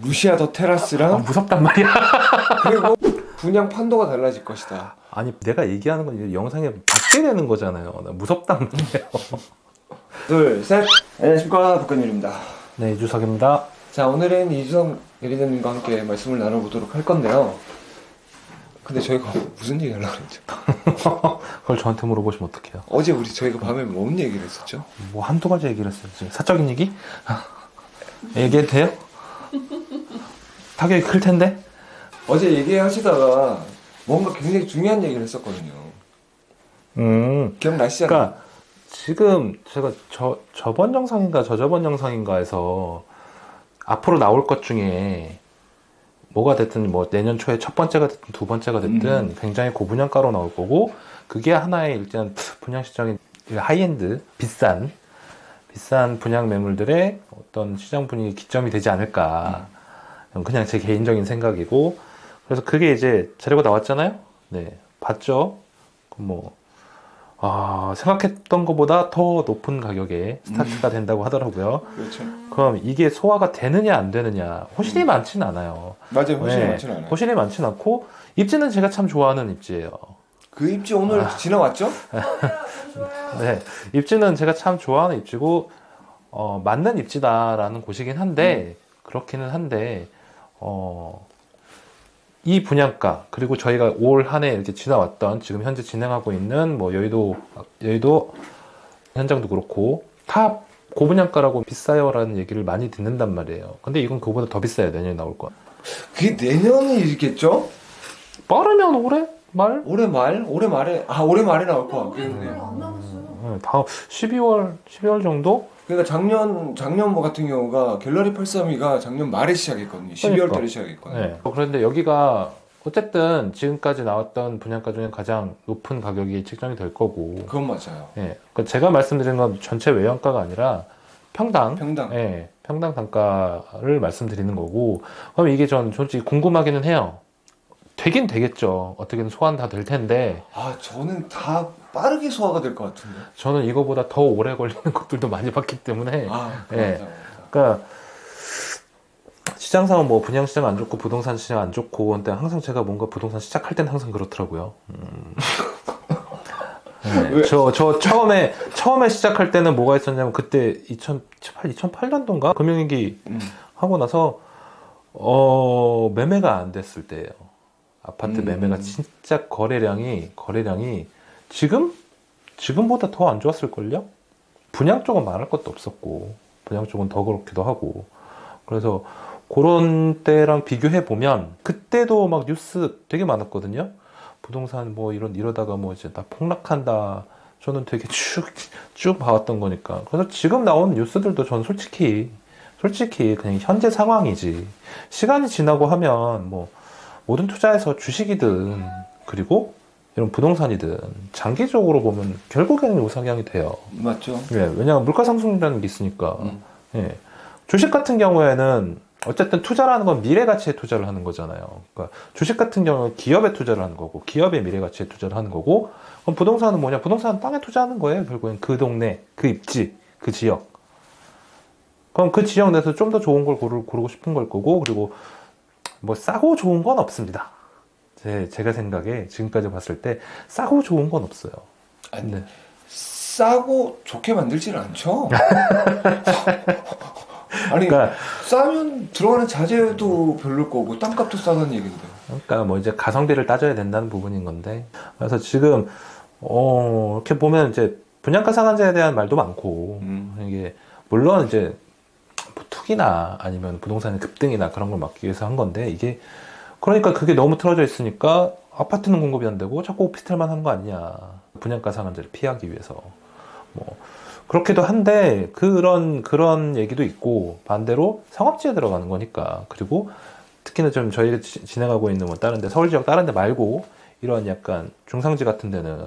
루시아 더 테라스랑 무섭단 말이야. 그리고 분양 판도가 달라질 것이다. 아니 내가 얘기하는 건 이제 영상에 받게 되는 거잖아요. 나 무섭단 말이에요. 둘, 셋. 안녕하십니까, 박근일입니다. 네, 이주석입니다. 자, 오늘은 이주석 예리자님과 함께 말씀을 나눠보도록 할 건데요. 근데 저희가 무슨 얘기 하려고 그랬죠? 그걸 저한테 물어보시면 어떡해요? 어제 저희가 밤에 뭔 얘기를 했었죠? 뭐 한두 가지 얘기를 했어요. 지금 사적인 얘기? 얘기해도 돼요? 타격이 클 텐데? 어제 얘기하시다가 뭔가 굉장히 중요한 얘기를 했었거든요. 기억나시잖아요? 그러니까 지금 제가 저번 영상인가 저저번 영상인가에서 앞으로 나올 것 중에 뭐가 됐든 뭐 내년 초에 첫 번째가 됐든 두 번째가 됐든 굉장히 고분양가로 나올 거고, 그게 하나의 일단 분양시장인 하이엔드 비싼 분양 매물들의 어떤 시장 분위기 기점이 되지 않을까. 그냥 제 개인적인 생각이고, 그래서 그게 이제 자료가 나왔잖아요. 네, 봤죠. 생각했던 것보다 더 높은 가격에 스타트가 된다고 하더라고요. 그렇죠. 그럼 이게 소화가 되느냐 안 되느냐, 호실이 많지는 않아요. 맞아요. 훨씬 네, 많지는 않아요. 호실이 많지는 않고, 입지는 제가 참 좋아하는 입지예요. 그 입지 오늘 지나왔죠? 네, 입지는 제가 참 좋아하는 입지고, 맞는 입지다라는 곳이긴 한데, 그렇기는 한데, 이 분양가, 그리고 저희가 올 한 해 이렇게 지나왔던, 지금 현재 진행하고 있는 뭐 여의도 현장도 그렇고, 다 고분양가라고 비싸요라는 얘기를 많이 듣는단 말이에요. 근데 이건 그거보다 더 비싸요. 내년에 나올 거. 그게 내년이겠죠? 빠르면 올해 말? 올해 말에 올해 말에 나올 것 같겠네요. 안 남았어요. 다음 12월 정도? 그러니까 작년 뭐 같은 경우가 갤러리 832가 작년 말에 시작했거든요. 12월 그러니까. 달에 시작했거든요. 네. 그런데 여기가 어쨌든 지금까지 나왔던 분양가 중에 가장 높은 가격이 책정이 될 거고. 그건 맞아요. 예. 그러니까 제가 말씀드린 건 전체 외형가가 아니라 평당. 평당. 예. 평당 단가를 말씀드리는 거고. 그럼 이게 전 솔직히 궁금하기는 해요. 되긴 되겠죠. 어떻게든 소환 다 될 텐데. 저는 다 빠르게 소화가 될 것 같은데. 저는 이거보다 더 오래 걸리는 것들도 많이 봤기 때문에. 예. 맞다. 그러니까 시장상은 뭐 분양시장 안 좋고 부동산 시장 안 좋고, 근데 항상 제가 뭔가 부동산 시작할 때는 항상 그렇더라고요. 네. 저 처음에 시작할 때는 뭐가 있었냐면, 그때 2008년도인가 금융위기 하고 나서 매매가 안 됐을 때예요. 아파트 매매가 진짜 거래량이 지금보다 더 안 좋았을걸요? 분양 쪽은 말할 것도 없었고, 분양 쪽은 더 그렇기도 하고. 그래서 그런 때랑 비교해 보면 그때도 막 뉴스 되게 많았거든요. 부동산 뭐 이러다가 뭐 이제 다 폭락한다. 저는 되게 쭉 봐왔던 거니까. 그래서 지금 나온 뉴스들도 전 솔직히 그냥 현재 상황이지. 시간이 지나고 하면 뭐 모든 투자에서 주식이든 그리고 이런 부동산이든 장기적으로 보면 결국에는 우상향이 돼요. 맞죠. 예, 왜냐하면 물가 상승이라는 게 있으니까. 예. 주식 같은 경우에는 어쨌든 투자라는 건 미래 가치에 투자를 하는 거잖아요. 그러니까 주식 같은 경우는 기업에 투자를 하는 거고, 기업의 미래 가치에 투자를 하는 거고, 그럼 부동산은 뭐냐? 부동산은 땅에 투자하는 거예요. 결국엔 그 동네, 그 입지, 그 지역. 그럼 그 지역 내에서 좀 더 좋은 걸 고르고 싶은 걸 거고, 그리고 뭐 싸고 좋은 건 없습니다. 제가 생각에 지금까지 봤을 때 싸고 좋은 건 없어요. 아니, 네. 싸고 좋게 만들지는 않죠. 아니, 그러니까 싸면 들어가는 자재도 별로일 거고 땅값도 싸다는 얘긴데. 그러니까 뭐 이제 가성비를 따져야 된다는 부분인 건데, 그래서 지금 이렇게 보면 이제 분양가 상한제에 대한 말도 많고, 이게 물론 이제 뭐 투기나 아니면 부동산의 급등이나 그런 걸 막기 위해서 한 건데, 이게 그러니까 그게 너무 틀어져 있으니까 아파트는 공급이 안 되고 자꾸 오피스텔만 하는 거 아니냐, 분양가 상한제를 피하기 위해서. 뭐 그렇기도 한데, 그런 얘기도 있고, 반대로 상업지에 들어가는 거니까. 그리고 특히나 좀 저희가 진행하고 있는 뭐 다른 데, 서울 지역 다른 데 말고 이런 약간 중상지 같은 데는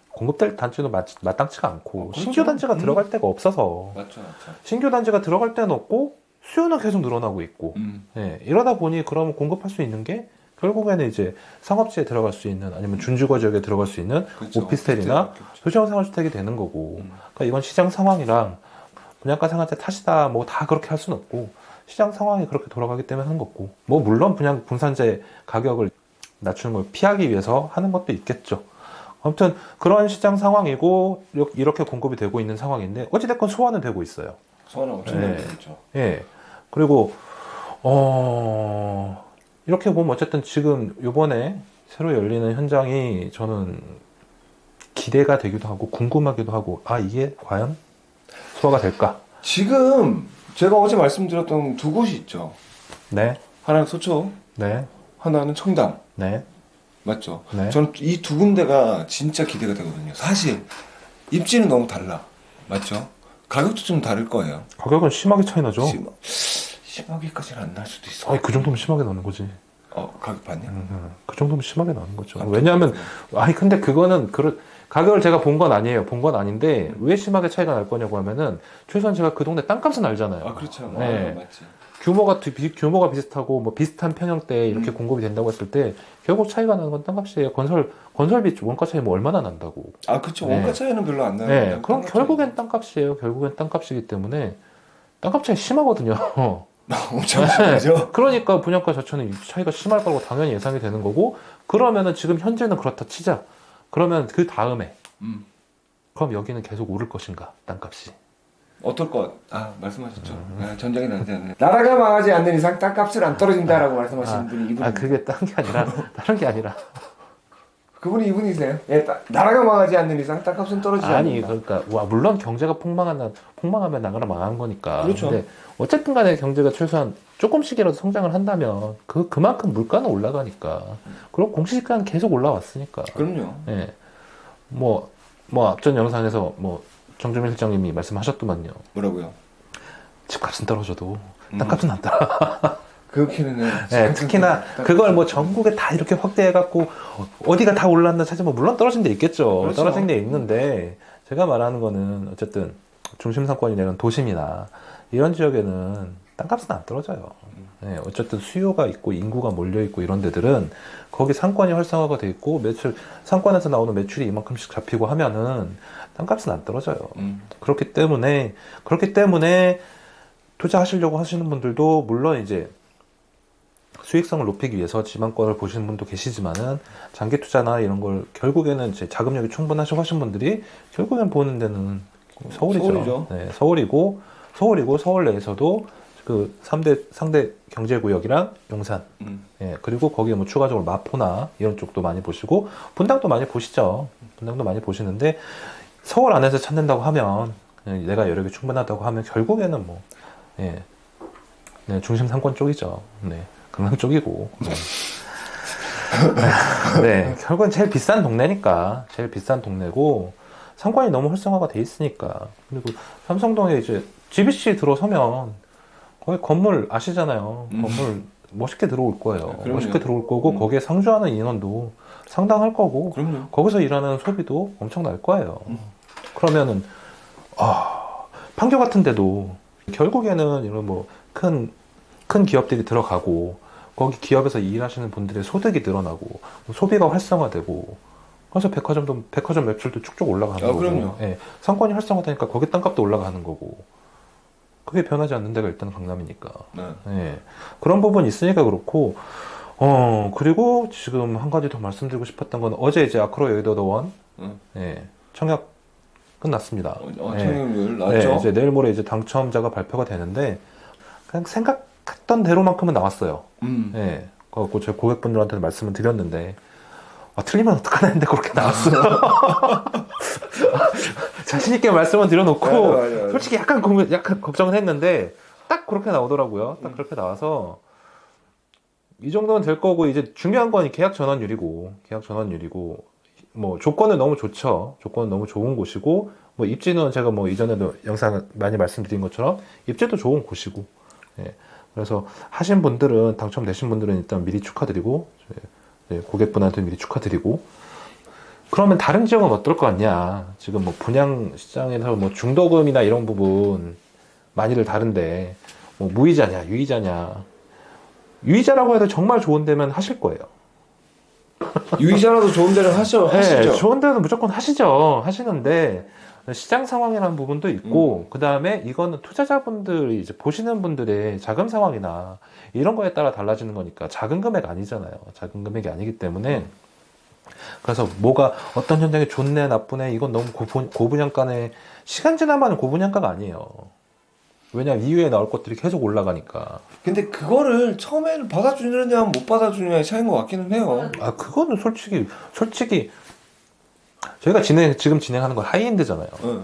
공급될 단지도 마땅치가 않고, 그렇죠. 신규 단지가 들어갈 데가 없어서. 맞죠. 신규 단지가 들어갈 데는 없고 수요는 계속 늘어나고 있고. 예, 이러다 보니 그러면 공급할 수 있는 게 결국에는 이제 상업지에 들어갈 수 있는, 아니면 준주거 지역에 들어갈 수 있는 그렇죠. 오피스텔이나 소형 생활주택이 되는 거고. 그러니까 이건 시장 상황이랑 분양가 상한제 탓이다 뭐 다 그렇게 할 수는 없고, 시장 상황이 그렇게 돌아가기 때문에 하는 거고, 뭐 물론 그냥 분산재 가격을 낮추는 걸 피하기 위해서 하는 것도 있겠죠. 아무튼 그런 시장 상황이고 이렇게 공급이 되고 있는 상황인데 어찌됐건 소화는 되고 있어요. 소화는 엄청나게 되죠. 예. 그리고 이렇게 보면 어쨌든 지금 요번에 새로 열리는 현장이 저는 기대가 되기도 하고 궁금하기도 하고, 아 이게 과연 소화가 될까? 지금 제가 어제 말씀드렸던 두 곳이 있죠. 네, 하나는 서초, 네, 하나는 청담. 네, 맞죠? 네. 저는 이 두 군데가 진짜 기대가 되거든요. 사실 입지는 너무 달라. 맞죠? 가격도 좀 다를 거예요. 가격은 심하게 차이 나죠. 심하게까지는 안 날 수도 있어. 아니 그 정도면 심하게 나는 거지. 가격 봤냐? 그 정도면 심하게 나는 거죠. 아, 왜냐하면 아니 근데 그거는 가격을 제가 본 건 아니에요. 본 건 아닌데 왜 심하게 차이가 날 거냐고 하면은 최소한 제가 그 동네 땅값은 알잖아요. 그렇죠. 네. 맞지. 규모가 비슷하고 뭐 비슷한 평형대에 이렇게 공급이 된다고 했을 때 결국 차이가 나는 건 땅값이에요. 건설비 원가 차이 뭐 얼마나 난다고. 그렇죠. 네. 원가 차이는 별로 안 나요. 네, 그럼 결국엔 땅값이에요. 결국엔 땅값이기 때문에 땅값 차이 심하거든요. 엄청 심하죠. 그러니까 분양가 자체는 차이가 심할 거라고 당연히 예상이 되는 거고, 그러면은 지금 현재는 그렇다 치자. 그러면 그 다음에 그럼 여기는 계속 오를 것인가 땅값이. 어떨 것? 말씀하셨죠. 전쟁이 나지 않는. 나라가 망하지 않는 이상 땅값은 안 떨어진다라고 말씀하시는 분이 이분. 그게 딴 게 아니라 다른 게 아니라. 그분이 이분이세요? 예, 나라가 망하지 않는 이상 땅값은 떨어지지 않는다. 그러니까 물론 경제가 폭망하면 나라가 망한 거니까. 그렇죠. 근데 어쨌든 간에 경제가 최소한 조금씩이라도 성장을 한다면 그만큼 물가는 올라가니까. 그럼 공시지가는 계속 올라왔으니까. 그럼요. 예. 뭐 앞전 영상에서 정주민 실장님이 말씀하셨더만요. 뭐라고요? 집값은 떨어져도 땅값은 안 떨어. 그렇게는. 네, 특히나 그걸 전국에 다 이렇게 확대해갖고 어디가 다 올랐나 찾으면 물론 떨어진 데 있겠죠. 그렇죠. 떨어진 데 있는데 제가 말하는 거는 어쨌든 중심 상권이나 이런 도심이나 이런 지역에는 땅값은 안 떨어져요. 네, 어쨌든 수요가 있고 인구가 몰려 있고 이런 데들은 거기 상권이 활성화가 돼 있고 상권에서 나오는 매출이 이만큼씩 잡히고 하면은 땅값은 안 떨어져요. 그렇기 때문에 투자하시려고 하시는 분들도 물론 이제 수익성을 높이기 위해서 지방권을 보시는 분도 계시지만은 장기 투자나 이런 걸 결국에는 이제 자금력이 충분하시고 하신 분들이 결국엔 보는 데는 서울이죠. 네, 서울이고 서울 내에서도 그 상대 경제구역이랑 용산, 예, 그리고 거기에 추가적으로 마포나 이런 쪽도 많이 보시고 분당도 많이 보시죠. 분당도 많이 보시는데 서울 안에서 찾는다고 하면 내가 여력이 충분하다고 하면 결국에는 네, 중심 상권 쪽이죠. 네. 강남 쪽이고. 네, 결국은 제일 비싼 동네니까. 제일 비싼 동네고, 상권이 너무 활성화가 돼 있으니까. 그리고 삼성동에 이제 GBC 들어서면, 거기 건물 아시잖아요. 건물 멋있게 들어올 거예요. 그럼요. 멋있게 들어올 거고, 거기에 상주하는 인원도 상당할 거고, 그럼요. 거기서 일하는 소비도 엄청날 거예요. 그러면은, 판교 같은 데도, 결국에는 이런 큰 기업들이 들어가고, 거기 기업에서 일하시는 분들의 소득이 늘어나고 소비가 활성화되고 그래서 백화점 매출도 쭉쭉 올라가는 거고. 그럼요. 예, 상권이 활성화되니까 거기 땅값도 올라가는 거고. 그게 변하지 않는 데가 일단 강남이니까. 네. 예, 그런 부분이 있으니까 그렇고. 그리고 지금 한 가지 더 말씀드리고 싶었던 건 어제 이제 아크로 여의도 예, 청약 끝났습니다. 청약률 네, 낮죠? 이제 내일 모레 이제 당첨자가 발표가 되는데 그냥 생각했던 대로만큼은 나왔어요. 예. 그래갖고 제 고객분들한테 말씀을 드렸는데 틀리면 어떡하나 했는데 그렇게 나왔어요. 자신있게 말씀을 드려놓고 맞아. 솔직히 약간 걱정은 했는데 딱 그렇게 나오더라고요. 딱 그렇게 나와서 이 정도는 될 거고 이제 중요한 건 계약 전환율이고 조건은 너무 좋죠. 조건은 너무 좋은 곳이고 입지는 제가 이전에도 영상 많이 말씀드린 것처럼 입지도 좋은 곳이고. 예. 그래서 하신 분들은 당첨되신 분들은 일단 미리 축하드리고 고객분한테 미리 축하드리고 그러면 다른 지역은 어떨 것 같냐 지금 분양 시장에서 중도금이나 이런 부분 많이들 다른데 무이자냐 유이자라고 해도 정말 좋은 데면 하실 거예요. 유이자라도 좋은 데는 하시죠. 네, 좋은 데는 무조건 하시는데 시장 상황이라는 부분도 있고, 그 다음에 이거는 투자자분들이 이제 보시는 분들의 자금 상황이나 이런 거에 따라 달라지는 거니까 작은 금액 아니잖아요. 작은 금액이 아니기 때문에. 그래서 뭐가 어떤 현장이 좋네, 나쁘네, 이건 너무 고분양가네. 시간 지나면 고분양가가 아니에요. 왜냐면 이후에 나올 것들이 계속 올라가니까. 근데 그거를 처음에는 받아주느냐 못 받아주느냐의 차이인 것 같기는 해요. 아, 그거는 솔직히 저희가 지금 진행하는 건 하이엔드잖아요. 네.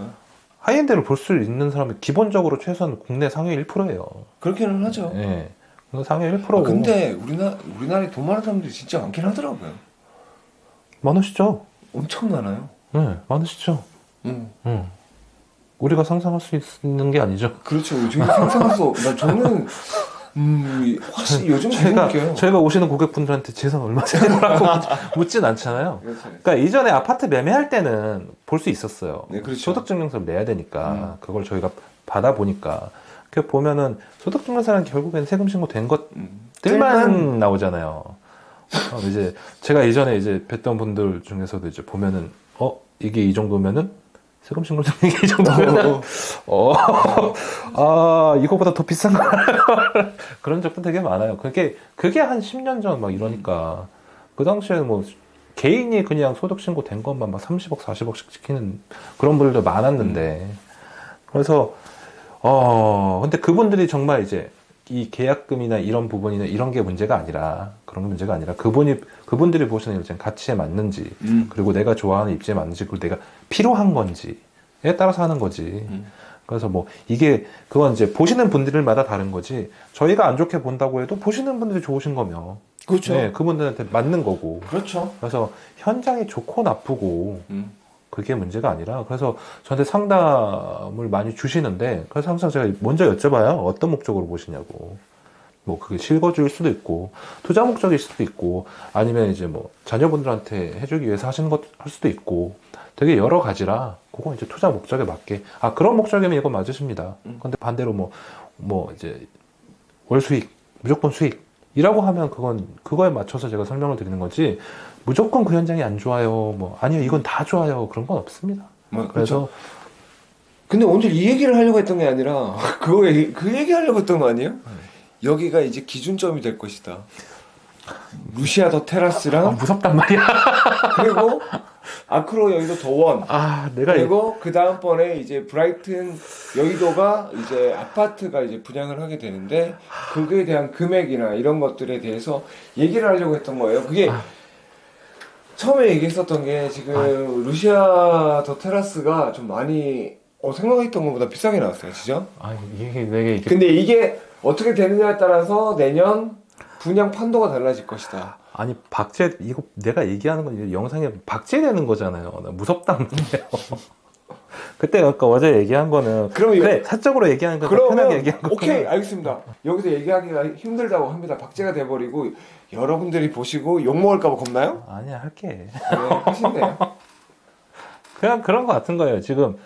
하이엔드를 볼 수 있는 사람이 기본적으로 최소한 국내 상위 1%예요. 그렇게는 하죠. 예. 상위 1%고. 아, 근데 우리나라에 돈 많은 사람들이 진짜 많긴 하더라고요. 많으시죠? 엄청 많아요. 네, 많으시죠? 응. 우리가 상상할 수 있는 게 아니죠. 그렇죠. 요즘 상상해서 저는 확실히 요즘 되게 웃겨요. 저희가 오시는 고객분들한테 재산 얼마 세라고 묻진 않잖아요. 그렇죠. 그러니까 이전에 아파트 매매할 때는 볼 수 있었어요. 네, 그렇죠. 소득증명서를 내야 되니까 그걸 저희가 받아 보니까 그 보면은 소득증명서는 결국엔 세금 신고된 것들만 나오잖아요. 이제 제가 이전에 이제 뵀던 분들 중에서도 이제 보면은 이게 이 정도면은 세금 신고 이게 이 정도면은 이거보다 더 비싼 거 그런 적도 되게 많아요. 그게 한 10년 전 막 이러니까 그 당시에 뭐 개인이 그냥 소득 신고 된 것만 막 30억 40억씩 지키는 그런 분들도 많았는데 그래서 근데 그분들이 정말 이제 이 계약금이나 이런 부분이나 이런 게 문제가 아니라 그런 게 문제가 아니라 그분들이 보시는 일정 가치에 맞는지 그리고 내가 좋아하는 입지에 맞는지 그리고 내가 필요한 건지에 따라서 하는 거지. 그래서 뭐 그건 이제 보시는 분들마다 다른 거지. 저희가 안 좋게 본다고 해도 보시는 분들이 좋으신 거면 그렇죠. 네, 그분들한테 맞는 거고. 그렇죠. 그래서 현장이 좋고 나쁘고 그게 문제가 아니라 그래서 저한테 상담을 많이 주시는데 그래서 항상 제가 먼저 여쭤봐요. 어떤 목적으로 보시냐고. 뭐 그게 실거주일 수도 있고 투자 목적일 수도 있고 아니면 이제 뭐 자녀분들한테 해주기 위해서 하시는 것 할 수도 있고 되게 여러 가지라 그건 이제 투자 목적에 맞게 그런 목적이면 이거 맞으십니다. 근데 반대로 뭐 이제 월 수익 무조건 수익이라고 하면 그거에 맞춰서 제가 설명을 드리는 거지 무조건 그 현장이 안 좋아요. 뭐 아니요 이건 다 좋아요. 그런 건 없습니다. 그렇죠. 그래서 근데 오늘 이 얘기를 하려고 했던 게 아니라 그 얘기 하려고 했던 거 아니에요? 여기가 이제 기준점이 될 것이다. 루시아 더 테라스랑 무섭단 말이야. 그리고 아크로 여의도 더원 그리고 그 다음번에 이제 브라이튼 여의도가 이제 아파트가 이제 분양을 하게 되는데 그거에 대한 금액이나 이런 것들에 대해서 얘기를 하려고 했던 거예요. 그게 처음에 얘기했었던 게 지금 루시아 더 테라스가 좀 많이 생각했던 것보다 비싸게 나왔어요, 진짜? 이게 근데 이게 어떻게 되느냐에 따라서 내년 분양 판도가 달라질 것이다. 아니 이거 내가 얘기하는 건 이제 영상에 박제되는 거잖아요. 나 무섭단 말이에요. 그때 아까 어제 얘기한 거는 그래 사적으로 얘기하는 거 편하게 얘기한 거. 오케이 알겠습니다. 여기서 얘기하기가 힘들다고 합니다. 박제가 돼버리고 여러분들이 보시고 욕 먹을까봐 겁나요? 아니야 할게. 네, 하신대요. 그냥 그런 거 같은 거예요. 지금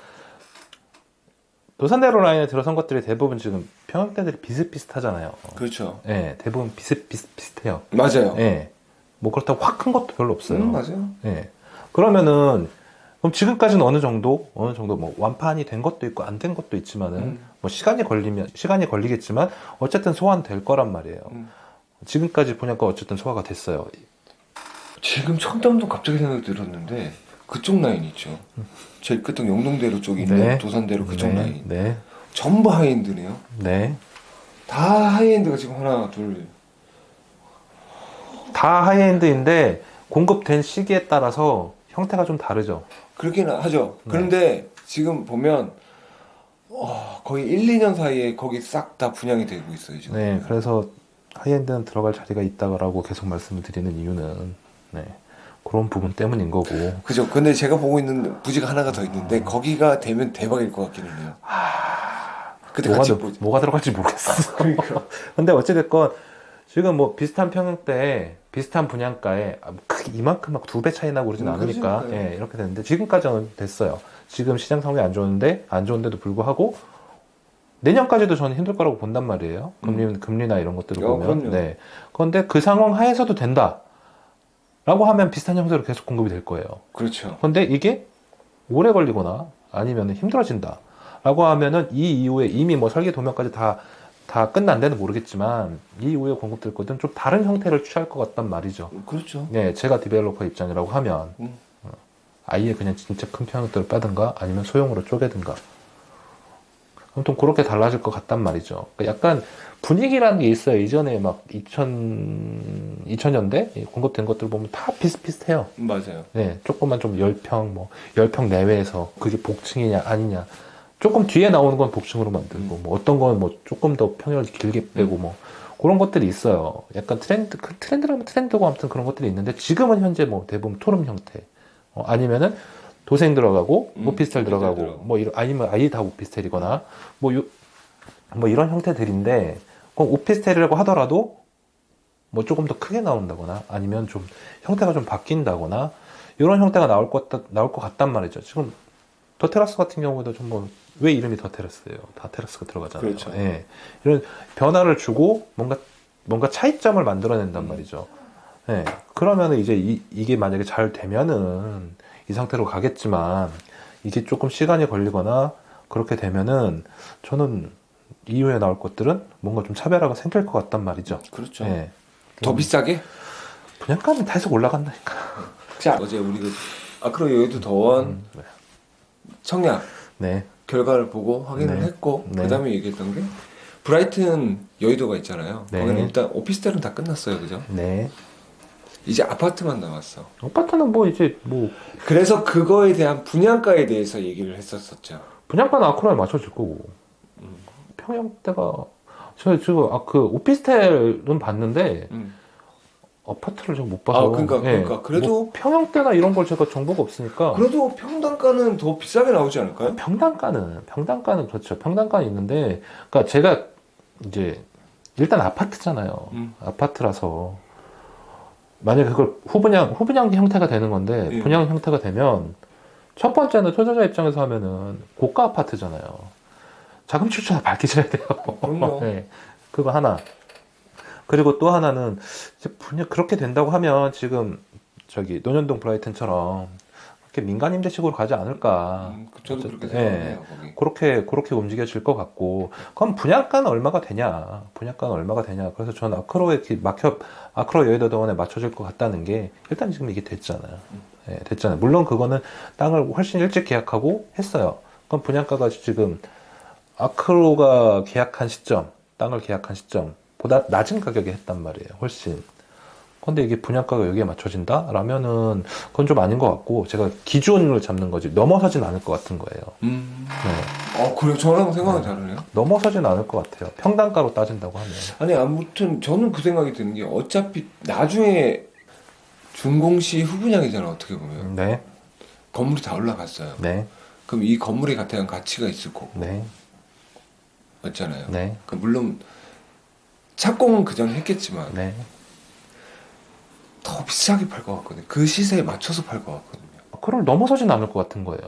노산대로 라인에 들어선 것들이 대부분 지금 평형대들이 비슷비슷하잖아요. 그렇죠. 네, 대부분 비슷해요. 맞아요. 네, 뭐 그렇다고 확 큰 것도 별로 없어요. 맞아요. 네, 그러면은 그럼 지금까지는 어느 정도 뭐 완판이 된 것도 있고 안 된 것도 있지만은 뭐 시간이 걸리겠지만 어쨌든 소환될 거란 말이에요. 지금까지 보니까 어쨌든 소화가 됐어요. 지금 청담동 갑자기 생각이 들었는데 그쪽 라인 있죠. 제일 끝동 영동대로 쪽에 있는 네. 도산대로 그쪽 라인. 네. 전부 하이엔드네요. 네. 다 하이엔드가 지금 하나 둘. 다 하이엔드인데 공급된 시기에 따라서 형태가 좀 다르죠. 그렇긴 하죠. 네. 그런데 지금 보면 거의 1, 2년 사이에 거기 싹 다 분양이 되고 있어요 지금. 네. 그래서 하이엔드는 들어갈 자리가 있다고 계속 말씀을 드리는 이유는 그런 부분 때문인 거고. 그죠. 근데 제가 보고 있는 부지가 하나가 더 있는데 거기가 되면 대박일 것 같기는 해요. 그때 같이 보죠. 뭐가 들어갈지 모르겠어. 그러니까. 근데 어찌됐건 지금 뭐 비슷한 평형대에 비슷한 분양가에 크게 이만큼 막 2배 차이 나고 그러진 않으니까 그러니까요. 이렇게 됐는데 지금까지는 됐어요. 지금 시장 상황이 안 좋은데도 불구하고 내년까지도 저는 힘들 거라고 본단 말이에요. 금리나 이런 것들을 보면. 그럼요. 네. 그런데 그 상황 하에서도 된다. 라고 하면 비슷한 형태로 계속 공급이 될 거예요. 그렇죠. 근데 이게 오래 걸리거나 아니면 힘들어진다 라고 하면은 이 이후에 이미 뭐 설계 도면까지 다 끝난 데는 모르겠지만 이 이후에 공급될 것들은 좀 다른 형태를 취할 것 같단 말이죠. 그렇죠. 네, 제가 디벨로퍼 입장이라고 하면 아예 그냥 진짜 큰 형태를 빼든가 아니면 소형으로 쪼개든가 아무튼 그렇게 달라질 것 같단 말이죠. 그러니까 약간 분위기라는 게 있어요. 이전에 막 2000년대 공급된 것들 보면 다 비슷비슷해요. 맞아요. 네, 조금만 좀 10평, 뭐, 10평 내외에서 그게 복층이냐, 아니냐. 조금 뒤에 나오는 건 복층으로 만들고, 뭐, 어떤 건 뭐, 조금 더 평형을 길게 빼고, 뭐, 그런 것들이 있어요. 약간 트렌드라면 트렌드고 아무튼 그런 것들이 있는데, 지금은 현재 뭐, 대부분 토름 형태. 아니면은, 도생 들어가고, 오피스텔 들어가고, 뭐, 아니면 아예 다 오피스텔이거나, 뭐, 뭐, 이런 형태들인데, 그럼 오피스텔이라고 하더라도, 뭐 조금 더 크게 나온다거나 아니면 좀 형태가 좀 바뀐다거나 이런 형태가 나올 것 같단 말이죠. 지금 더 테라스 같은 경우도 좀 뭐 왜 이름이 더 테라스예요? 다 테라스가 들어가잖아요. 그렇죠. 예. 이런 변화를 주고 뭔가 차이점을 만들어낸단 말이죠. 예. 그러면 이제 이게 만약에 잘 되면은 이 상태로 가겠지만 이게 조금 시간이 걸리거나 그렇게 되면은 저는 이후에 나올 것들은 뭔가 좀 차별화가 생길 것 같단 말이죠. 그렇죠. 예. 더 비싸게? 분양가는 계속 올라간다니까. 자, 어제 우리 아크로 여의도 더원 네. 청약 네. 결과를 보고 확인을 네. 했고 네. 그 다음에 얘기했던 게 브라이튼 여의도가 있잖아요. 네. 거기는 일단 오피스텔은 다 끝났어요, 그죠? 네. 이제 아파트만 남았어. 아파트는 뭐 이제 뭐 그래서 그거에 대한 분양가에 대해서 얘기를 했었었죠. 분양가는 아크로에 맞춰질 거고 평형대가 저 지금 그 오피스텔은 봤는데 아파트를 좀 못 봐서. 그러니까 그래도 뭐 평형대나 이런 걸 제가 정보가 없으니까. 그래도 평당가는 더 비싸게 나오지 않을까요? 평당가는 그렇죠. 평당가는 있는데, 그러니까 제가 이제 일단 아파트잖아요. 아파트라서 만약에 그걸 후분양 형태가 되는 건데 분양 형태가 되면 첫 번째는 투자자 입장에서 하면은 고가 아파트잖아요. 자금 출처가 밝혀져야 돼요. 그럼요. 네, 그거 하나. 그리고 또 하나는 이제 분양 그렇게 된다고 하면 지금 저기 논현동 브라이튼처럼 그렇게 민간 임대식으로 가지 않을까. 저도 그렇게 네, 생각해요. 거기. 그렇게 움직여질 것 같고, 그럼 분양가는 얼마가 되냐? 그래서 저는 아크로 여의도 더원에 맞춰질 것 같다는 게 일단 지금 이게 됐잖아요. 네, 됐잖아요. 물론 그거는 땅을 훨씬 일찍 계약하고 했어요. 그럼 분양가가 지금 아크로가 땅을 계약한 시점보다 낮은 가격에 했단 말이에요. 훨씬. 근데 이게 분양가가 여기에 맞춰진다? 라면은 그건 좀 아닌 것 같고, 제가 기준을 잡는 거지 넘어서진 않을 것 같은 거예요. 네. 그래요? 저랑 생각이 다르네요. 넘어서진 않을 것 같아요. 평당가로 따진다고 하면. 아니 아무튼 저는 그 생각이 드는 게 어차피 나중에 준공시 후분양이잖아, 어떻게 보면. 네. 건물이 다 올라갔어요. 네. 그럼 이 건물에 대한 가치가 있을 거고. 네. 맞잖아요. 네. 물론 착공은 그전에 했겠지만 네. 더 비싸게 팔 것 같거든요. 그 시세에 맞춰서 팔 것 같거든요. 그걸 넘어서진 않을 것 같은 거예요.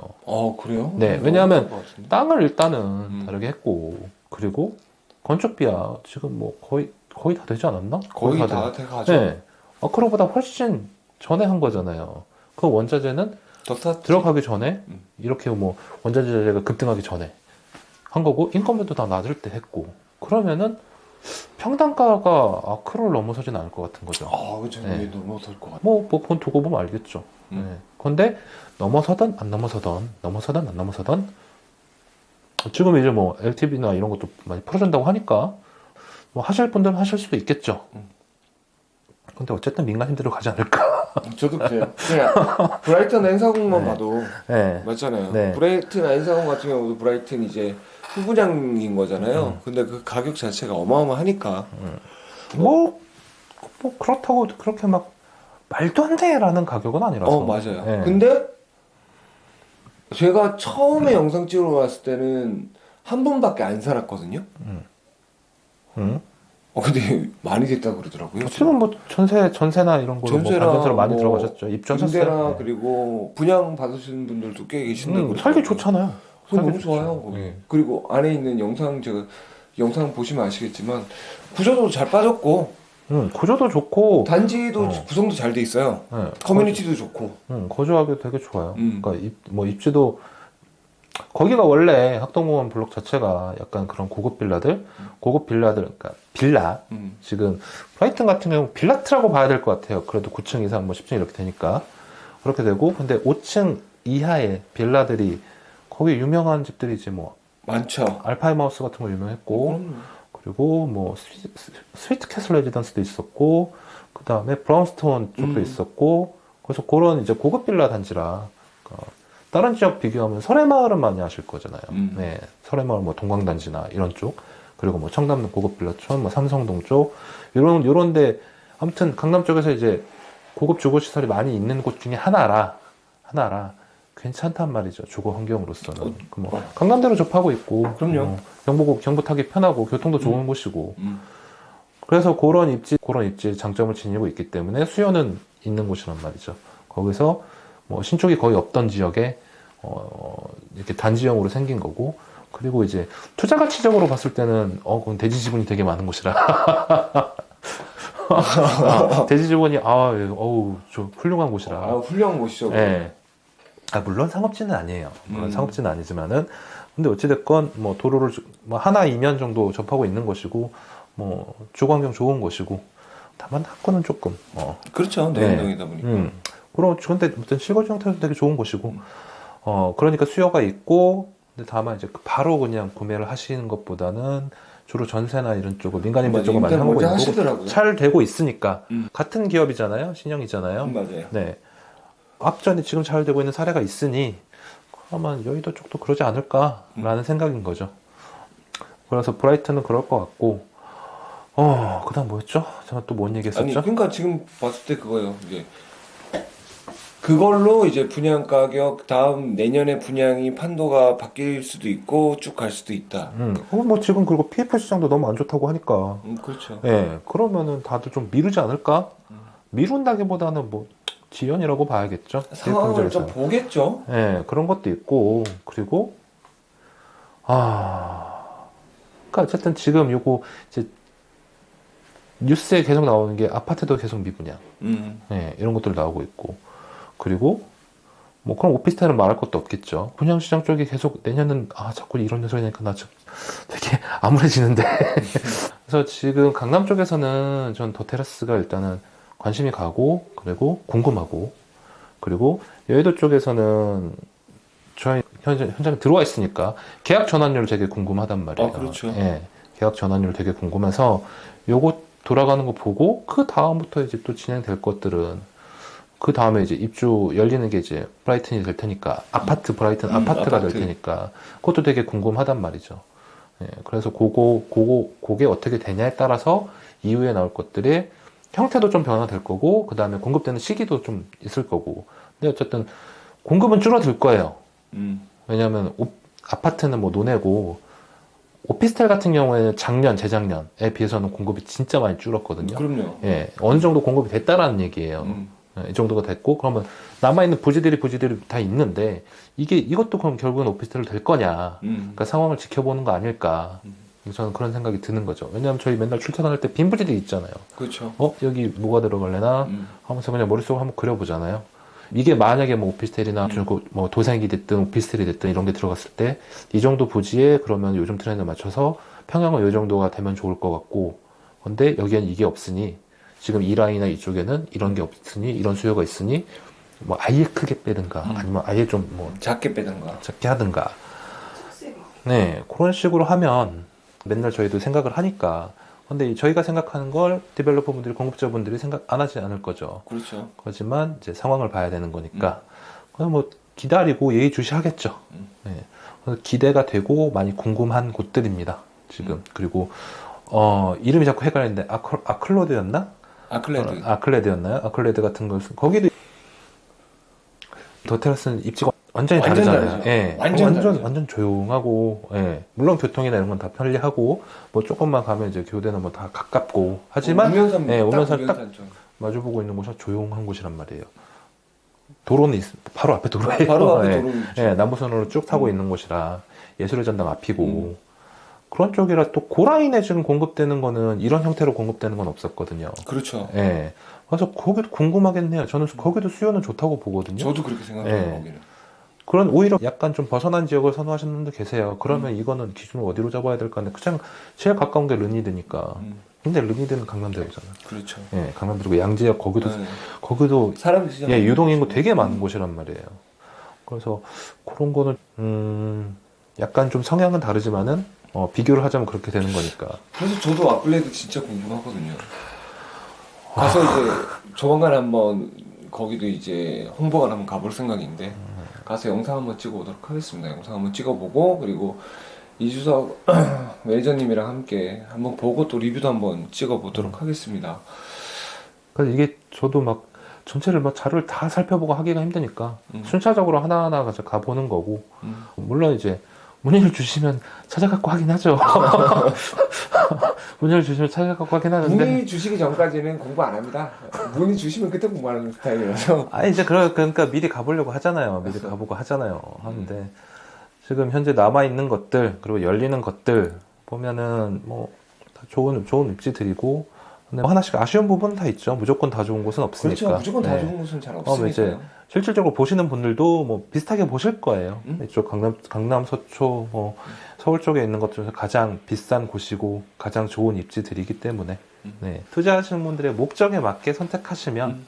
그래요? 네. 왜냐하면 것 같은데. 땅을 일단은 다르게 했고, 그리고 건축비야 지금 뭐 거의 다 되지 않았나? 거의 다 돼가죠. 네. 아크로보다 훨씬 전에 한 거잖아요. 그 원자재는 더 쌌지. 들어가기 전에 이렇게 뭐 원자재 자재가 급등하기 전에 한 거고, 인건비도 다 낮을 때 했고, 그러면은 평당가가 아크로를 넘어서진 않을 것 같은 거죠. 그죠. 네. 왜 넘어설 것 같아. 뭐 그건 두고 보면 알겠죠. 네. 근데 넘어서든 안 넘어서든 지금 이제 뭐 LTV나 이런 것도 많이 풀어준다고 하니까 뭐 하실 분들은 하실 수도 있겠죠. 근데 어쨌든 민간임대로 가지 않을까. 저도 그래요. 그냥 브라이튼 N사공만 봐도 네. 맞잖아요. 네. 브라이튼 N사공 같은 경우도 브라이튼 이제 후분양인 거잖아요. 근데 그 가격 자체가 어마어마하니까. 뭐 그렇다고 그렇게 막 말도 안 돼라는 가격은 아니라서. 맞아요. 네. 근데 제가 처음에 영상 찍으러 왔을 때는 한 번밖에 안 살았거든요. 근데 많이 됐다고 그러더라고요. 지금 뭐 전세나 이런 걸로 반전세로 많이 들어가셨죠. 입주하셨어요. 임대나 네. 그리고 분양 받으시는 분들도 꽤 계신다고. 살기 좋잖아요. 너무 좋아요. 거기. 네. 그리고 안에 있는 제가 영상 보시면 아시겠지만 구조도 잘 빠졌고 구조도 좋고 단지도 구성도 잘 돼 있어요. 네. 커뮤니티도 좋고. 거주하기 되게 좋아요. 그러니까 입지도 거기가 원래 학동공원 블록 자체가 약간 그런 고급 빌라들, 그러니까 빌라. 지금 브라이튼 같은 경우 빌라트라고 봐야 될 것 같아요. 그래도 9층 이상, 뭐 10층 이렇게 되니까 그렇게 되고, 근데 5층 이하의 빌라들이 거기 유명한 집들이 이제 뭐 많죠. 알파이마우스 같은 거 유명했고, 그리고 뭐 스위트 캐슬 레지던스도 있었고, 그 다음에 브라운스톤 쪽도 있었고, 그래서 그런 이제 고급 빌라 단지라. 다른 지역 비교하면 설해마을은 많이 아실 거잖아요. 네, 설해마을 뭐 동광단지나 이런 쪽, 그리고 뭐 청담동 고급 빌라촌, 뭐 삼성동 쪽, 요런데 아무튼 강남 쪽에서 이제 고급 주거 시설이 많이 있는 곳 중에 하나라 괜찮단 말이죠. 주거 환경으로서는. 뭐 강남대로 접하고 있고, 그럼요. 경부 타기 편하고 교통도 좋은 곳이고. 그래서 그런 입지 장점을 지니고 있기 때문에 수요는 있는 곳이란 말이죠. 거기서 뭐 신축이 거의 없던 지역에 이렇게 단지형으로 생긴 거고, 그리고 이제 투자 가치적으로 봤을 때는 그건 대지 지분이 되게 많은 곳이라. 대지 지분이 저 훌륭한 곳이라. 훌륭한 곳이죠. 네. 물론 상업지는 아니에요. 상업지는 아니지만은, 근데 어찌됐건 뭐 도로를 뭐 하나 이면 정도 접하고 있는 것이고, 뭐 주거 환경 좋은 곳이고, 다만 학구는 조금 그렇죠. 내연동이다 보니까. 근데 아무튼 실거주 형태도 되게 좋은 곳이고, 그러니까 수요가 있고, 근데 다만 이제 바로 그냥 구매를 하시는 것보다는 주로 전세나 이런 쪽을 민간인들 쪽을 많이 하고 있고, 잘 되고 있으니까. 같은 기업이잖아요, 신형이잖아요. 맞아요. 네. 앞전에 지금 잘 되고 있는 사례가 있으니 아마 여의도 쪽도 그러지 않을까라는 생각인 거죠. 그래서 브라이튼은 그럴 것 같고, 그다음 뭐였죠? 제가 또 뭔 얘기했었죠? 아니, 그러니까 지금 봤을 때 그거예요. 이제 그걸로 이제 분양 가격 다음 내년에 분양이 판도가 바뀔 수도 있고 쭉 갈 수도 있다. 뭐 지금 그리고 PF 시장도 너무 안 좋다고 하니까. 그렇죠. 네, 그러면은 다들 좀 미루지 않을까? 미룬다기보다는 뭐 지연이라고 봐야겠죠. 상황을 좀 보겠죠. 네, 그런 것도 있고, 그리고 그러니까 어쨌든 지금 요거 이제 뉴스에 계속 나오는 게 아파트도 계속 미분양, 네, 이런 것들 나오고 있고, 그리고 뭐 그럼 오피스텔은 말할 것도 없겠죠. 분양시장 쪽이 계속 내년은 자꾸 이런 소리 하니까 나 좀 되게 암울해지는데. 그래서 지금 강남 쪽에서는 전 더 테라스가 일단은 관심이 가고, 그리고 궁금하고, 그리고 여의도 쪽에서는 저희 현장에 들어와 있으니까 계약 전환율 되게 궁금하단 말이에요. 그렇죠. 예, 계약 전환율 되게 궁금해서 요거 돌아가는 거 보고, 그 다음부터 이제 또 진행될 것들은, 그 다음에 이제 입주 열리는 게 이제 브라이튼이 될 테니까, 브라이튼 아파트가 될 테니까, 그것도 되게 궁금하단 말이죠. 예, 그래서 그게 어떻게 되냐에 따라서 이후에 나올 것들이 형태도 좀 변화될 거고, 그 다음에 공급되는 시기도 좀 있을 거고. 근데 어쨌든 공급은 줄어들 거예요. 왜냐하면 아파트는 뭐 논외고, 오피스텔 같은 경우에는 재작년에 비해서는 공급이 진짜 많이 줄었거든요. 그럼요. 예, 어느 정도 공급이 됐다라는 얘기예요. 이 정도가 됐고, 그러면 남아있는 부지들이 다 있는데, 이것도 그럼 결국은 오피스텔로 될 거냐. 그러니까 상황을 지켜보는 거 아닐까. 저는 그런 생각이 드는 거죠. 왜냐하면 저희 맨날 출퇴근할 때 빈 부지들이 있잖아요. 그렇죠. 여기 뭐가 들어갈래나 하면서 그냥 머릿속으로 한번 그려보잖아요. 이게 만약에 뭐 오피스텔이나 뭐 도생이 됐든 오피스텔이 됐든 이런 게 들어갔을 때 이 정도 부지에 그러면 요즘 트렌드에 맞춰서 평형은 이 정도가 되면 좋을 것 같고, 근데 여기엔 이게 없으니, 지금 이 라인이나 이쪽에는 이런 게 없으니, 이런 수요가 있으니 뭐 아예 크게 빼든가 아니면 아예 좀 뭐 작게 빼든가 작게 하든가. 네, 그런 식으로 하면 맨날 저희도 생각을 하니까. 근데 저희가 생각하는 걸 디벨로퍼분들이, 공급자분들이 생각 안 하지 않을 거죠. 그렇죠. 그렇지만 이제 상황을 봐야 되는 거니까 그냥 뭐 기다리고 예의주시하겠죠. 네. 그래서 기대가 되고 많이 궁금한 곳들입니다. 지금. 그리고 이름이 자꾸 헷갈리는데 아클로드였나? 아클레드였나요? 아클레드 같은 것은 거기도 더 테라스는 입지가 완전히 다르잖아요. 예, 완전 조용하고, 예, 물론 교통이나 이런 건 다 편리하고, 뭐 조금만 가면 이제 교대는 뭐 다 가깝고 하지만, 오면서 딱 마주보고 있는 곳이 조용한 곳이란 말이에요. 도로는 바로 앞에 도로예요. 바로 앞에 도로. 예, 남부선으로 쭉 타고 있는 곳이라 예술의 전당 앞이고. 그런 쪽이라 또 고라인에 지금 공급되는 거는 이런 형태로 공급되는 건 없었거든요. 그렇죠. 예. 그래서 거기도 궁금하겠네요. 저는 거기도 수요는 좋다고 보거든요. 저도 그렇게 생각해요. 예. 거기는. 그런 오히려 약간 좀 벗어난 지역을 선호하시는 분도 계세요. 그러면 이거는 기준을 어디로 잡아야 될까 하는데 그냥 제일 가까운 게 르니드니까. 근데 르니드는 강남대로잖아. 그렇죠. 예, 강남대로고 양지역 거기도 네. 거기도 사람 진짜 예, 유동인구 되게 많은 곳이란 말이에요. 그래서 그런 거는 약간 좀 성향은 다르지만은 비교를 하자면 그렇게 되는 거니까. 그래서 저도 아플레드 진짜 궁금하거든요. 가서 이제 조만간 한번 거기도 이제 홍보관 한번 가볼 생각인데 가서 영상 한번 찍어보도록 하겠습니다. 영상 한번 찍어보고 그리고 이주석 매니저님이랑 함께 한번 보고 또 리뷰도 한번 찍어보도록 하겠습니다. 그래서 이게 저도 막 전체를 막 자료를 다 살펴보고 하기가 힘드니까 순차적으로 하나하나 가보는 거고 물론 이제 문의를 주시면 찾아갖고 하긴 하죠. 문의를 주시면 찾아갖고 하긴 하는데 문의 주시기 전까지는 공부 안 합니다. 문의 주시면 그때 공부하는 스타일이라서. 아 이제 그러니까 미리 가보려고 하잖아요. 미리 가보고 하잖아요. 하는데 지금 현재 남아 있는 것들 그리고 열리는 것들 보면은 뭐 다 좋은 입지들이고 근데 뭐 하나씩 아쉬운 부분은 다 있죠. 무조건 다 좋은 곳은 없으니까. 그렇죠. 무조건 다 네. 좋은 곳은 잘 이제 없으니까요. 실질적으로 보시는 분들도 뭐 비슷하게 보실 거예요. 이쪽 강남 서초 뭐 서울 쪽에 있는 것 중에서 가장 비싼 곳이고 가장 좋은 입지들이기 때문에 네. 투자하시는 분들의 목적에 맞게 선택하시면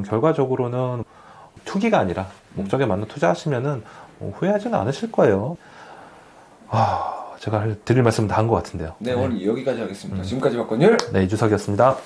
결과적으로는 투기가 아니라 목적에 맞는 투자하시면은 후회하지는 않으실 거예요. 제가 드릴 말씀 다 한 것 같은데요. 네, 오늘 여기까지 하겠습니다. 지금까지 박건율. 네, 이주석이었습니다.